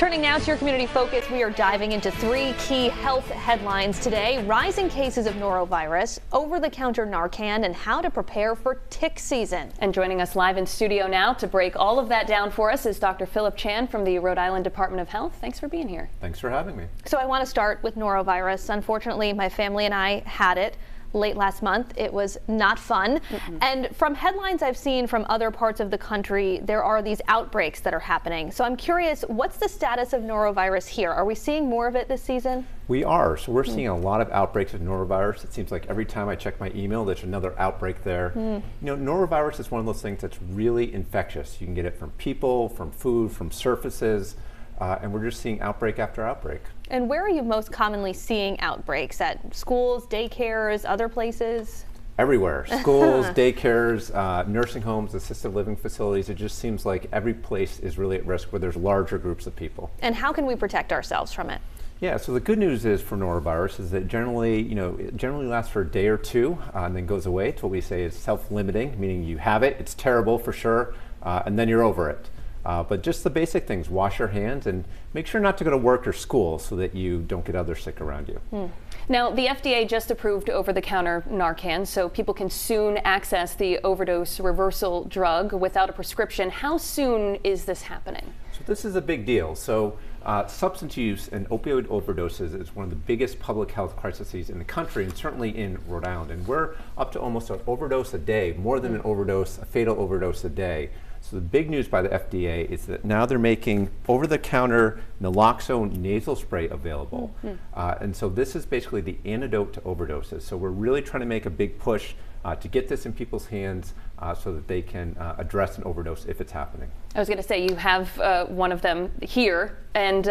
Turning now to your community focus, we are diving into three key health headlines today. Rising cases of norovirus, over-the-counter Narcan, and how to prepare for tick season. And joining us live in studio now to break all of that down for us is Dr. Philip Chan from the Rhode Island Department of Health. Thanks for being here. Thanks for having me. So I want to start with norovirus. Unfortunately, my family and I had it late last month. It was not fun. And from headlines I've seen from other parts of the country, there are these outbreaks that are happening. So I'm curious, what's the status of norovirus here? Are we seeing more of it this season? We are. So we're seeing a lot of outbreaks of norovirus. It seems like every time I check my email, there's another outbreak there. You know, norovirus is one of those things that's really infectious. You can get it from people, from food, from surfaces, and we're just seeing outbreak after outbreak. And where are you most commonly seeing outbreaks? At schools, daycares, other places? Everywhere. Schools, daycares, nursing homes, assisted living facilities. It just seems like every place is really at risk where there's larger groups of people. And how can we protect ourselves from it? Yeah, so the good news is for norovirus is that generally, it generally lasts for a day or two and then goes away. It's what we say is self-limiting, meaning you have it, it's terrible for sure, and then you're over it. But just the basic things, wash your hands and make sure not to go to work or school so that you don't get others sick around you. Now, the FDA just approved over-the-counter Narcan, so people can soon access the overdose reversal drug without a prescription. How soon is this happening? So this is a big deal. So substance use and opioid overdoses is one of the biggest public health crises in the country and certainly in Rhode Island. And we're up to almost an overdose a day, more than an overdose, a fatal overdose a day. So the big news by the FDA is that now they're making over-the-counter naloxone nasal spray available. And so this is basically the antidote to overdoses. So we're really trying to make a big push to get this in people's hands so that they can address an overdose if it's happening. I was going to say, you have one of them here, and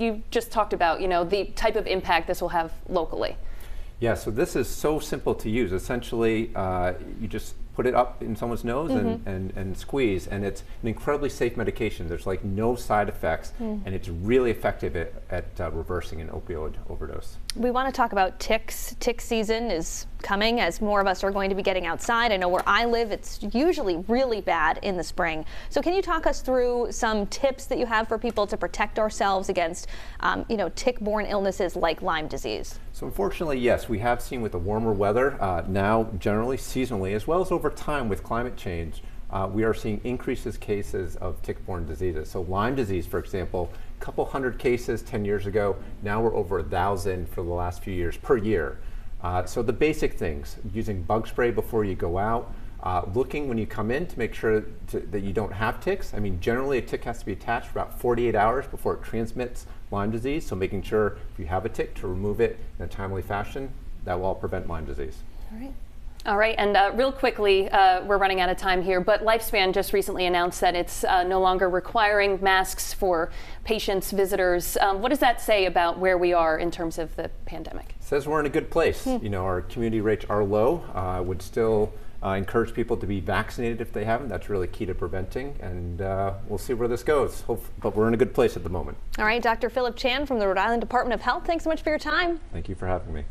you just talked about, the type of impact this will have locally. Yeah, so this is so simple to use. Essentially, you just put it up in someone's nose and squeeze, and it's an incredibly safe medication. There's like no side effects, and it's really effective at reversing an opioid overdose. We want to talk about ticks. Tick season is coming as more of us are going to be getting outside. I know where I live, it's usually really bad in the spring. So can you talk us through some tips that you have for people to protect ourselves against, tick-borne illnesses like Lyme disease? So unfortunately, yes, we have seen with the warmer weather now generally seasonally, as well as over time with climate change, we are seeing increases cases of tick-borne diseases. So Lyme disease, for example, a couple hundred cases 10 years ago. Now we're over 1,000 for the last few years per year. So the basic things, using bug spray before you go out, looking when you come in to make sure that you don't have ticks. I mean, generally a tick has to be attached for about 48 hours before it transmits Lyme disease. So making sure if you have a tick to remove it in a timely fashion, that will all prevent Lyme disease. All right, and real quickly, we're running out of time here, but Lifespan just recently announced that it's no longer requiring masks for patients, visitors. What does that say about where we are in terms of the pandemic? It says we're in a good place. Our community rates are low. Would still encourage people to be vaccinated if they haven't. That's really key to preventing, and we'll see where this goes. But we're in a good place at the moment. All right, Dr. Philip Chan from the Rhode Island Department of Health, thanks so much for your time. Thank you for having me.